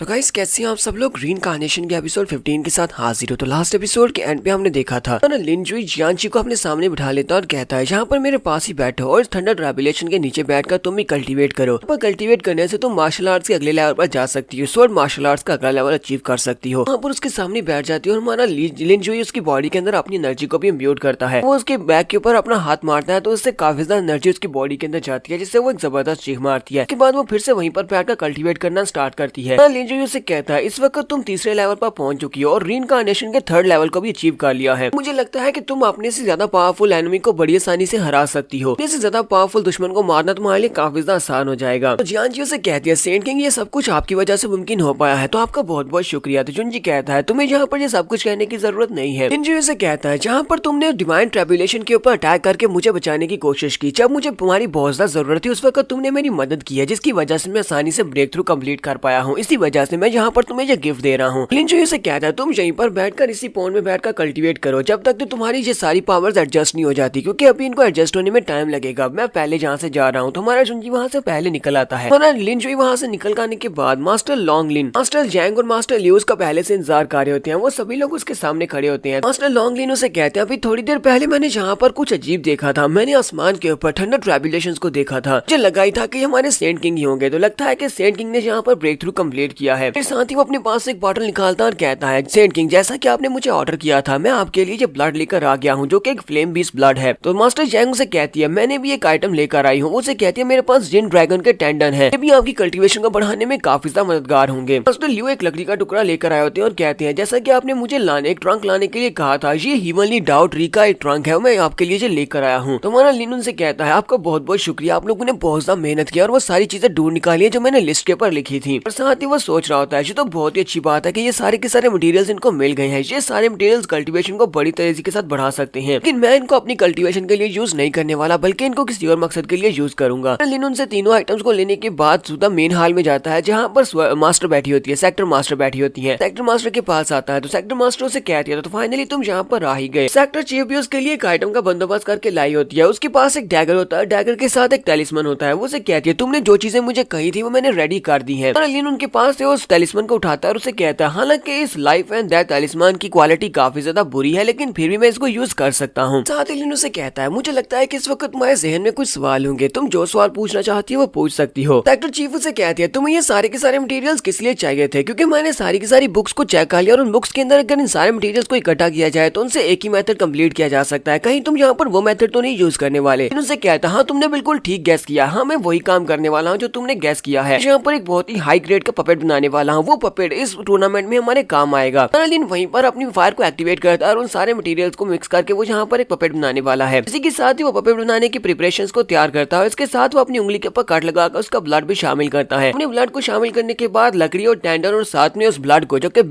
तो गाइस कैसे हैं आप सब लोग। रीइंकार्नेशन के एपिसोड 15 के साथ हाजिर हो। तो लास्ट एपिसोड के एंड पे हमने देखा था ना लिनजुई जियांची को अपने सामने बिठा लेता और कहता है यहाँ पर मेरे पास ही बैठो और थंडर ट्राइबुलेशन के नीचे बैठकर तुम भी कल्टीवेट करो। पर कल्टीवेट करने से तुम मार्शल आर्ट्स के अगले लेवल पर जा सकती हो, स्वॉर्ड मार्शल आर्ट्स का अगला लेवल अचीव कर सकती हो। वहाँ पर उसके सामने बैठ जाती है और हमारा लिनजुई उसकी बॉडी के अंदर अपनी एनर्जी को भी इम्ब्यूट करता है। वो उसके बैक के ऊपर अपना हाथ मारता है तो उससे काफी ज्यादा एनर्जी उसकी बॉडी के अंदर जाती है, जिससे वो एक जबरदस्त चीख मारती है। उसके बाद वो फिर से वहीं पर बैठकर कल्टीवेट करना स्टार्ट करती है। लिनजुई उसे कहता है इस वक्त तुम तीसरे लेवल पर पहुंच चुकी हो और रीइंकार्नेशन के थर्ड लेवल को भी अचीव कर लिया है। मुझे लगता है कि तुम अपने से ज्यादा पावरफुल एनिमी को बड़ी आसानी से हरा सकती हो। अपने से ज्यादा पावरफुल दुश्मन को मारना तुम्हारे लिए काफी ज्यादा आसान हो जाएगा। तो जियांजी उसे कहती है सेंट किंग ये सब कुछ आपकी वजह से मुमकिन हो पाया है, तो आपका बहुत बहुत शुक्रिया। तो जुनजी कहता है तुम्हें यहाँ पर ये सब कुछ कहने की जरूरत नहीं है। लिनजुई उसे कहता है जहाँ पर तुमने डिवाइन ट्राइबुलेशन के ऊपर अटैक करके मुझे बचाने की कोशिश की, जब मुझे तुम्हारी बहुत ज्यादा जरूरत थी उस वक्त तुमने मेरी मदद की है, जिसकी वजह से मैं आसानी से ब्रेक थ्रू कंप्लीट कर पाया हूँ। इसी वजह से मैं यहाँ पर तुम्हें ये गिफ्ट दे रहा हूँ। लिनजुई से कहता है तुम यहीं पर बैठकर इसी पॉइंट में बैठकर कल्टीवेट करो जब तक तो तुम्हारी ये सारी पावर्स एडजस्ट नहीं हो जाती, क्योंकि अभी इनको एडजस्ट होने में टाइम लगेगा। मैं पहले जहाँ से जा रहा हूँ, तो हमारा जुनजी वहाँ से पहले निकल आता है। हमारा लिनजुई वहाँ से निकल आने के बाद मास्टर लॉन्गलिन, मास्टर जैंग और मास्टर लियू उसका पहले से इंतजार कर रहे होते हैं। वो सभी लोग उसके सामने खड़े होते हैं। मास्टर लॉन्गलिन उसे कहते हैं अभी थोड़ी देर पहले मैंने जहाँ पर कुछ अजीब देखा था। मैंने आसमान के ऊपर थंडर ट्राइबुलेशंस को देखा था। मुझे लगा ही था कि हमारे सेंट किंग ही होंगे। तो लगता है कि सेंट किंग ने यहाँ पर ब्रेक थ्रू कंप्लीट किया है। फिर साथ ही वो अपने पास से एक बॉटल निकालता और कहता है सेंट किंग जैसा कि आपने मुझे ऑर्डर किया था, मैं आपके लिए ये ब्लड लेकर आ गया हूँ जो कि एक फ्लेम बीस्ट ब्लड है। तो मास्टर जैंग उसे कहती है मैंने भी एक आइटम लेकर आई हूँ। उसे कहती है मेरे पास जिन ड्रैगन के टेंडन है, ये भी आपकी कल्टीवेशन को बढ़ाने में काफी ज्यादा मददगार होंगे। मास्टर लियू एक लकड़ी का टुकड़ा लेकर आए होते हैं और कहते हैं जैसा कि आपने मुझे एक ट्रंक लाने के लिए कहा था, ये हीवनली डाउ ट्री का एक ट्रंक है, मैं आपके लिए लेकर आया हूँ। तो हमारा लिन उनसे कहता है आपका बहुत बहुत शुक्रिया, आप लोगों ने बहुत ज्यादा मेहनत किया और वो सारी चीजें ढूंढ निकाली है जो मैंने लिस्ट के ऊपर लिखी थी। और साथ ही वो सोच रहा होता है ये तो बहुत ही अच्छी बात है कि ये सारे के सारे मटेरियल्स इनको मिल गए हैं। ये सारे मटेरियल्स कल्टीवेशन को बड़ी तेजी के साथ बढ़ा सकते हैं, लेकिन मैं इनको अपनी कल्टीवेशन के लिए यूज नहीं करने वाला, बल्कि इनको किसी और मकसद के लिए यूज करूंगा। लिन उनसे तीनों आइटम्स को लेने के बाद सीधा मेन हॉल में जाता है जहाँ पर मास्टर बैठी होती है, सेक्टर मास्टर बैठी होती है। सेक्टर मास्टर के पास आता है तो सेक्टर मास्टर उसे कहती है तो फाइनली तुम यहाँ पर आ ही गए। सेक्टर चीफ भी उसके लिए एक आइटम का बंदोबस्त करके लाई होती है। उसके पास एक डैगर होता है, डैगर के साथ एक टेलिस्मन होता है। वो उसे कहती है तुमने जो चीजें मुझे कही थी वो मैंने रेडी कर दी है। लिन उनके पास से उस टेलिस्मन को उठाता है और उसे कहता है हालांकि इस लाइफ एंड डेथ टेलिस्मन की क्वालिटी काफी ज्यादा बुरी है, लेकिन फिर भी मैं इसको यूज कर सकता हूँ। साथ ही लिन उसे कहता है मुझे लगता है कि इस वक्त तुम्हारे जहन में कुछ सवाल होंगे, तुम जो सवाल पूछना चाहती हो वो पूछ सकती हो। सेक्टर चीफ उसे कहती है तुम्हें ये सारे के सारे मटेरियल्स किस लिए चाहिए थे, क्योंकि मैंने सारी की सारी बुक्स को चेक कर लिया और उन बुक्स के अंदर अगर इन सारे मटेरियल्स को इकट्ठा किया जाए तो उनसे एक ही मेथड कंप्लीट किया जा सकता है। कहीं तुम यहाँ पर वो मेथड तो नहीं यूज करने वाले। उनसे कहता हाँ तुमने बिल्कुल ठीक गैस किया, हाँ मैं वही काम करने वाला हूँ जो तुमने गैस किया है। यहाँ पर एक बहुत ही हाई ग्रेड का पपेट बनाने वाला हूँ, वो पपेट इस टूर्नामेंट में हमारे काम आएगा। लिन वहीं पर अपनी फायर को एक्टिवेट करता है और उन सारे मटेरियल्स को मिक्स करके वो यहाँ पर एक पपेट बनाने वाला है। इसी के साथ ही वो पपेट बनाने की प्रिपरेशंस को तैयार करता है। इसके साथ वो अपनी उंगली के ऊपर कट लगाकर उसका ब्लड भी शामिल करता है। अपने ब्लड को शामिल करने के बाद लकड़ी और टेंडर और साथ में उस ब्लड को जो कि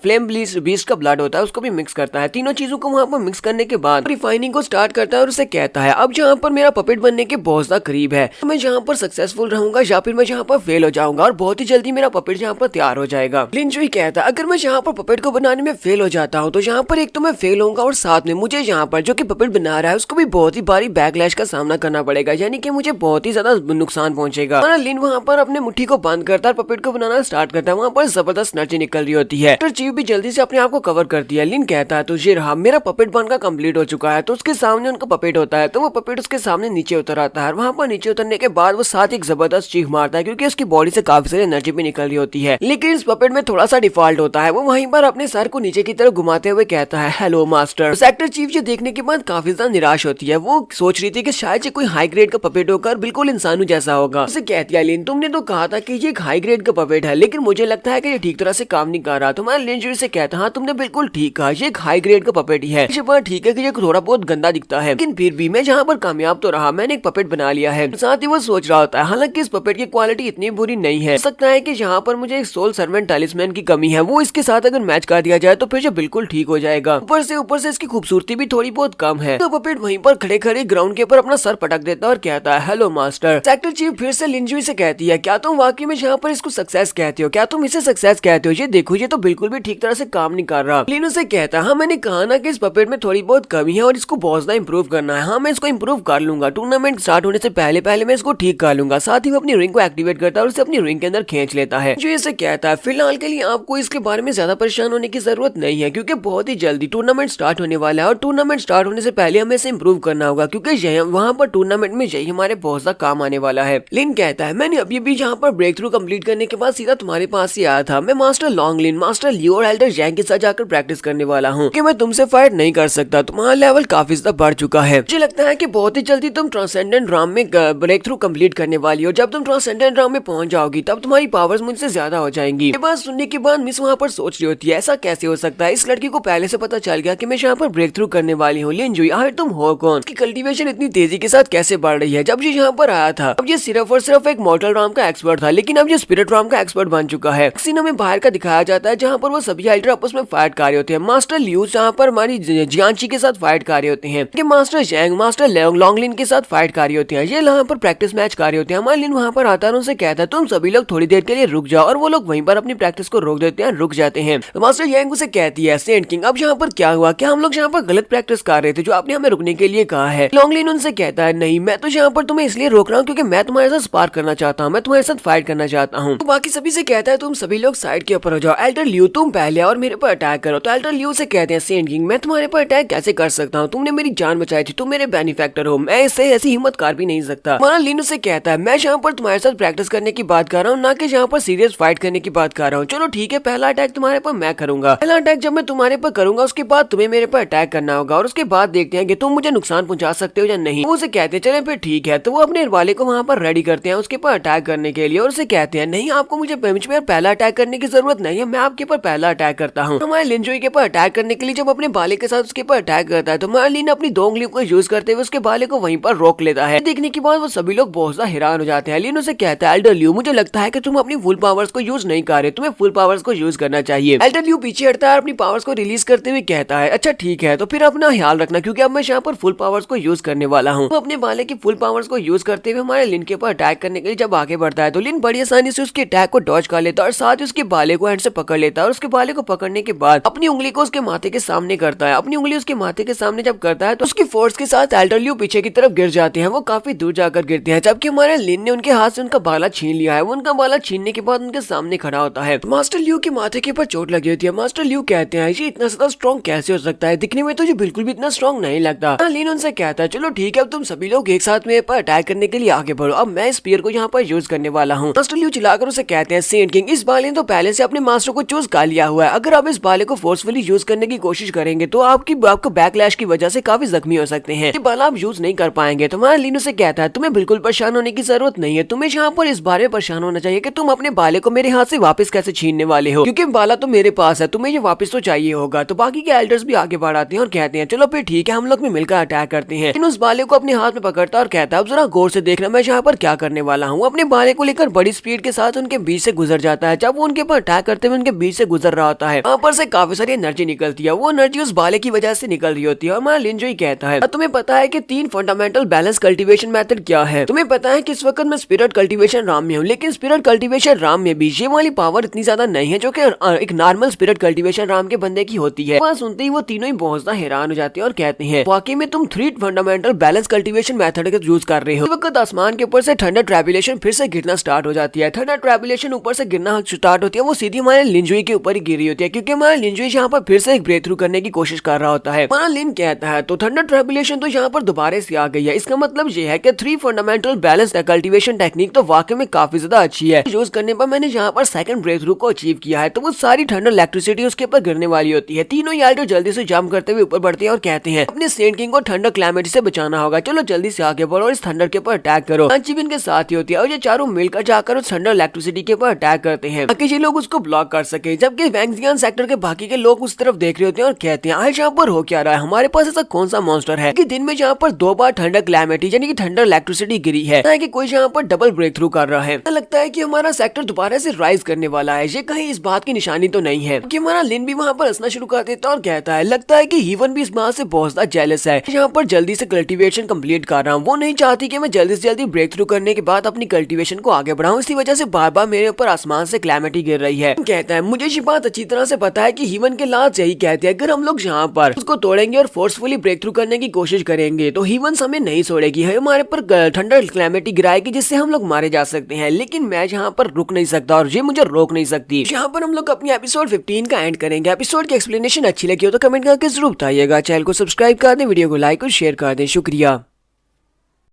फ्लेम बीस्ट का ब्लड होता है उसको भी मिक्स करता है। तीनों चीजों को वहाँ पर मिक्स करने के बाद रिफाइनिंग को स्टार्ट करता है और उसे कहता है अब जहाँ पर मेरा पपेट बनने के बहुत ज्यादा करीब है, मैं जहाँ पर सक्सेसफुल रहूंगा या फिर मैं जहाँ पर फेल हो जाऊंगा और बहुत ही जल्दी मेरा पपेट जहाँ पर तैयार हो जाएगा। लिनजुई कहता है अगर मैं यहाँ पर पपेट को बनाने में फेल हो जाता हूँ तो यहाँ पर एक तो मैं फेल होऊंगा और साथ में मुझे यहाँ पर जो कि पपेट बना रहा है उसको भी बहुत ही भारी बैकलैश का सामना करना पड़ेगा, यानी कि मुझे बहुत ही ज्यादा नुकसान पहुंचेगा। लिन वहाँ पर अपने मुट्ठी को बंद करता है, पपेट को बनाना स्टार्ट करता है। वहाँ पर जबरदस्त एनर्जी निकल रही होती है। तो चीफ भी जल्दी से अपने आप को कवर करती है। लिन कहता है तो ये रहा मेरा पपेट बनकर कंप्लीट हो चुका है। तो उसके सामने उनका पपेट होता है तो वो पपेट उसके सामने नीचे उतर आता है। वहाँ पर नीचे उतरने के बाद वो साथ एक जबरदस्त चीख मारता है क्योंकि उसकी बॉडी से काफी सारी एनर्जी भी निकल रही होती है। लेकिन इस पपेट में थोड़ा सा डिफॉल्ट होता है। वो वहीं पर अपने सर को नीचे की तरफ घुमाते हुए कहता है हेलो मास्टर। सेक्टर चीफ ये देखने के बाद काफी ज्यादा निराश होती है। वो सोच रही थी कि शायद ये कोई हाई ग्रेड का पपेट होकर बिल्कुल इंसानों जैसा होगा। उसे कहती है लिन तुमने तो कहा था कि ये एक हाई ग्रेड का पपेट है, लेकिन मुझे लगता है कि ये ठीक तरह से काम नहीं कर रहा। तो मैं लिनजुई से कहता हाँ तुमने बिल्कुल ठीक कहा, ये एक हाई ग्रेड का पपेट ही है। ये बात ठीक है कि ये थोड़ा बहुत गंदा दिखता है, लेकिन फिर भी मैं जहाँ पर कामयाब तो रहा, मैंने एक पपेट बना लिया है। साथ ही वो सोच रहा होता है हालांकि इस पपेट की क्वालिटी इतनी बुरी नहीं है, हो सकता है कि यहाँ पर मुझे एक सोल सर्वेंट टैलिस्मैन की कमी है, वो इसके साथ अगर मैच कर दिया जाए तो फिर ये बिल्कुल ठीक हो जाएगा। ऊपर से इसकी खूबसूरती भी थोड़ी बहुत कम है। तो पपेट वहीं पर खड़े खड़े ग्राउंड के ऊपर अपना सर पटक देता है और कहता है हेलो मास्टर। सेक्टर चीफ फिर से लिनजुई से कहती है क्या तुम वाकई में यहाँ पर इसको सक्सेस कहते हो, क्या तुम इसे सक्सेस कहते हो? ये देखो ये तो बिल्कुल भी ठीक तरह से काम नहीं कर रहा। लिन उसे कहता है हाँ मैंने कहा ना कि इस पपेट में थोड़ी बहुत कमी है और इसको बहुत ज्यादा इंप्रूव करना है। हाँ मैं इसको इंप्रूव कर लूंगा, टूर्नामेंट स्टार्ट होने से पहले मैं इसको ठीक कर लूंगा। साथ ही वो अपनी रिंग को एक्टिवेट करता है और उसे अपनी रिंग के अंदर खींच लेता है। जो इसे कहता है फिलहाल के लिए आपको इसके बारे में ज्यादा परेशान होने की जरूरत नहीं है, क्योंकि बहुत ही जल्दी टूर्नामेंट स्टार्ट होने वाला है और टूर्नामेंट स्टार्ट होने से पहले हमें इसे इम्प्रूव करना होगा, क्योंकि वहाँ पर टूर्नामेंट में यही हमारे बहुत ज्यादा काम आने वाला है। लिन कहता है मैंने अभी भी यहाँ पर ब्रेक थ्रू कम्प्लीट करने के बाद सीधा तुम्हारे पास ही आया था। मैं मास्टर लॉन्गलिन, मास्टर लियो और एल्डर जैंग के साथ जाकर प्रैक्टिस करने वाला हूँ कि मैं तुमसे फाइट नहीं कर सकता। तुम्हारा लेवल काफी ज्यादा बढ़ चुका है। मुझे लगता है कि बहुत ही जल्दी तुम ट्रांसेंडेंट राम में ब्रेक थ्रू कम्प्लीट करने वाली हो। जब तुम ट्रांसेंडेंट राम में पहुंच जाओगी तब तुम्हारी पावर्स मुझसे ज्यादा हो जाएंगी। ये बात सुनने के बाद मिस वहाँ पर सोच रही होती है ऐसा कैसे हो सकता है, इस लड़की को पहले से पता चल गया कि मैं यहाँ पर ब्रेक थ्रू करने वाली हूँ। लिनजुई आखिर तुम हो कौन? इसकी कल्टीवेशन इतनी तेजी के साथ कैसे बढ़ रही है? जब ये यहाँ पर आया था अब ये सिर्फ और सिर्फ एक मॉर्टल राम का एक्सपर्ट था, लेकिन अब ये स्पिरिट राम का एक्सपर्ट बन चुका है। सीन हमें बाहर का दिखाया जाता है जहाँ पर वो सभी एल्डर आपस में फाइट कर रहे होते हैं। मास्टर लियू जहाँ पर हमारी जियांची के साथ फाइट कर रहे होते हैं, मास्टर जैंग मास्टर लॉन्गलिन के साथ फाइट कर रहे होते हैं। ये यहाँ पर प्रैक्टिस मैच कर रहे होते हैं। हमारा लिन वहाँ पर आता है और उनसे कहता है तुम सभी लोग थोड़ी देर के लिए रुक जाओ, और वो लोग वहीं पर अपनी प्रैक्टिस को रोक देते हैं, रुक जाते हैं। तो मास्टर जैंग उसे कहती है सेंट किंग अब यहाँ पर क्या हुआ, क्या हम लोग यहाँ पर गलत प्रैक्टिस कर रहे थे जो आपने हमें रुकने के लिए कहा है? लॉन्गलिन उनसे कहता है नहीं, मैं तो यहाँ पर तुम्हें इसलिए रोक रहा हूँ क्योंकि मैं तुम्हारे साथ स्पार करना चाहता हूँ, मैं तुम्हारे साथ फाइट करना चाहता हूँ। तो बाकी सभी से कहता है तुम सभी लोग साइड के ऊपर हो जाओ, एल्डर लियू तुम पहले और मेरे पर अटैक करो। तो एल्डर लियू से कहते हैं सेंट किंग मैं तुम्हारे पर अटैक कैसे कर सकता हूँ? तुमने मेरी जान बचाई थी, तुम मेरे बेनिफैक्टर हो, मैं इससे ऐसी हिम्मत कर भी नहीं सकता। माना लिन से कहता है मैं यहाँ पर तुम्हारे साथ प्रैक्टिस करने की बात कर रहा हूँ, ना कि यहाँ पर सीरियस फाइट करने की बात कर रहा हूँ। चलो ठीक है, पहला अटैक तुम्हारे पर मैं करूंगा। पहला अटैक जब मैं तुम्हारे पर करूंगा उसके बाद तुम्हें मेरे पर अटैक करना होगा, और उसके बाद देखते हैं कि तुम मुझे नुकसान पहुंचा सकते हो या नहीं। वो उसे कहते हैं चले फिर ठीक है। तो वो अपने वाले को वहाँ पर रेडी करते हैं उसके पर अटैक करने के लिए, और उसे कहते हैं नहीं आपको मुझे पहला अटैक करने की जरूरत नहीं है, मैं आपके पर पहला अटैक करता हूँ। हमारे लिनजुई के पर अटैक करने के लिए जब अपने बाले के साथ उसके पर अटैक करता है तो हमारा लिन अपनी दो उंगलियों को यूज करते हुए उसके बाले को वहीं पर रोक लेता है। देखने के बाद वो सभी लोग बहुत ज्यादा हैरान हो जाते हैं। लिन उसे कहता है एल्डर लियू मुझे लगता है कि तुम अपनी फुल पावर्स को यूज नहीं कर रहे, तुम्हें फुल पावर्स को यूज करना चाहिए। एल्डर लियू पीछे हटता है और अपनी पावर्स को रिलीज करते हुए कहता है अच्छा ठीक है, तो फिर अपना ख्याल रखना क्योंकि अब मैं यहाँ पर फुल पावर्स को यूज करने वाला हूँ। तो अपने बाले की फुल पावर्स को यूज करते हुए हमारे लिन के ऊपर अटैक करने के लिए जब आगे बढ़ता है तो लिन बड़ी आसानी से उसके अटैक को डॉज कर लेता है और साथ ही उसके बाले को हैंड से पकड़ लेता है, और उसके बाले को पकड़ने के बाद अपनी उंगली को उसके माथे के सामने करता है। अपनी उंगली उसके माथे के सामने जब करता है तो उसकी फोर्स के साथ एल्डर लियू पीछे की तरफ गिर जाते हैं, वो काफी दूर जाकर गिरते हैं। जबकि हमारे लिन ने उनके हाथ से उनका बाला छीन लिया है। वो उनका बाला छीनने के बाद उनके सामने खड़ा होता है। मास्टर लियू के माथे के ऊपर चोट लगी होती है। मास्टर लियू कहते हैं ये इतना ज्यादा स्ट्रॉन्ग कैसे हो सकता है, दिखने में तो ये बिल्कुल भी इतना स्ट्रॉन्ग नहीं लगता। लिन उनसे कहता है चलो ठीक है, अब तुम सभी लोग एक साथ मेरे पर अटैक करने के लिए आगे बढ़ो, अब मैं स्पीयर को यहाँ पर यूज करने वाला हूँ। मास्टर लियू चिल्लाकर उसे कहते हैं सेंट किंग इस बाले ने तो पहले से अपने मास्टर को चूज कर लिया हुआ है, अगर आप इस बाले को फोर्सफुली यूज करने की कोशिश करेंगे तो आपको बैकलैश की वजह से काफी जख्मी हो सकते हैं, ये बाला आप यूज नहीं कर पाएंगे। तो हमारा लिन उसे कहता है तुम्हें बिल्कुल परेशान होने की जरूरत नहीं है, तुम्हें यहाँ पर इस बारे में परेशान होना चाहिए कि तुम अपने बाले को मेरे हाथ से वापस कैसे छीनने वाले हो, क्योंकि बाला तो मेरे पास है, तुम्हें ये वापस तो चाहिए होगा। तो बाकी के एल्डर्स भी आगे बढ़ आते हैं और कहते हैं चलो फिर ठीक है, हम लोग मिलकर अटैक करते हैं। उस बाले को अपने हाथ में पकड़ता और कहता है अब जरा गौर से देखना मैं यहाँ पर क्या करने वाला हूँ। अपने बाले को लेकर बड़ी स्पीड के साथ उनके बीच से गुजर जाता है। जब वो उनके ऊपर अटैक करते हुए उनके बीच से गुजर रहा होता है वहाँ पर से काफी सारी एनर्जी निकलती है, वो एनर्जी उस बाले की वजह से निकल रही होती है। और हमारा लिनजुई कहता है तुम्हें पता है कि 3 फंडामेंटल बैलेंस कल्टीवेशन मेथड क्या है? तुम्हें पता है कि इस वक्त मैं स्पिरिट कल्टीवेशन राम में हूँ, लेकिन स्पिरिट कल्टीवेशन राम में भी ये वाली पावर इतनी ज्यादा नहीं है जो कि एक नॉर्मल स्पिरिट कल्टीवेशन राम के बंदे की होती है। वहाँ सुनते ही वो तीनों ही बहुत ज्यादा हैरान हो जाते हैं और कहते हैं वाकई में तुम 3 फंडामेंटल बैलेंस कल्टीवेशन मेथड का यूज कर रहे हो। इस वक्त आसमान के ऊपर से थंडर ट्रैबुलेशन फिर से गिरना स्टार्ट हो जाती है। थंडर ट्रैबुलेशन ऊपर से गिरना स्टार्ट होती है, वो सीधी हमारे लिनजुई के ऊपर ही गिरी होती है, क्योंकि हमारा लिनजुई यहाँ पर फिर से एक ब्रेक थ्रू करने की कोशिश कर रहा होता है। हमारा लिन कहता है तो थंडर ट्रैबुलेशन तो यहाँ पर दोबारा से आ गई है, इसका मतलब ये है कि 3 फंडामेंटल बैलेंस कल्टीवेशन टेक्निक तो वाकई में काफी ज्यादा अच्छी है। यूज करने पर मैंने यहाँ पर सेकंड ब्रेक थ्रू को अचीव किया है, तो वो सारी थंडर इलेक्ट्रिसिटी उसके ऊपर गिरने वाली होती है। तीनों एल्डर जल्दी से जंप करते हुए ऊपर बढ़ते हैं और कहते हैं अपने सेंट किंग को थंडर क्लैमिटी से बचाना होगा, चलो जल्दी से आगे बढ़ो और इस थंडर के ऊपर अटैक करो। भी इनके साथ ही होती है और ये चारों मिलकर जाकर उस थंडर इलेक्ट्रिसिटी के ऊपर अटैक करते हैं ताकि ये लोग उसको ब्लॉक कर सके। जबकि वैंगजियान सेक्टर के बाकी के लोग उस तरफ देख रहे होते हैं और कहते हैं आज यहाँ पर हो क्या रहा है, हमारे पास ऐसा कौन सा मॉन्स्टर है कि दिन में यहाँ पर 2 बार थंडर क्लैमिटी यानी कि थंडर इलेक्ट्रिसिटी गिरी है कि कोई यहाँ पर डबल ब्रेक थ्रू कर रहा है। लगता है कि हमारा सेक्टर दोबारा से राइज करने वाला है, ये कहीं इस बात की निशानी तो नहीं है कि हमारा लिन भी वहाँ पर हंसना शुरू कर देता और कहता है लगता है कि हीवन भी इस बात से बहुत ज्यादा जेलस है, यहाँ पर जल्दी से कल्टीवेशन कंप्लीट कर रहा हूँ, वो नहीं चाहती कि मैं जल्दी से जल्दी ब्रेक थ्रू करने के बाद अपनी कल्टीवेशन को आगे बढ़ाऊं, इसी वजह से बार बार मेरे ऊपर आसमान से क्लैमिटी गिर रही है। कहता है मुझे ये बात अच्छी तरह से पता है कि हीवन के लाज यही कहते हैं अगर हम लोग यहाँ पर उसको तोड़ेंगे और फोर्सफुली ब्रेक थ्रू करने की कोशिश करेंगे तो हीवन हमें नहीं छोड़ेगी, हमारे पर ठंडर क्लैमिटी गिराएगी जिससे हम लोग मारे जा सकते हैं। लेकिन मैं यहाँ पर रुक नहीं सकता और ये मुझे रोक नहीं सकती। यहाँ पर हम लोग अपनी एपिसोड 15 का एंड करेंगे। एपिसोड की एक्सप्लेनेशन अच्छी लगी हो तो कमेंट करके जरूर बताइएगा। चैनल को सब्सक्राइब कर दें, वीडियो को लाइक और शेयर कर दें। शुक्रिया।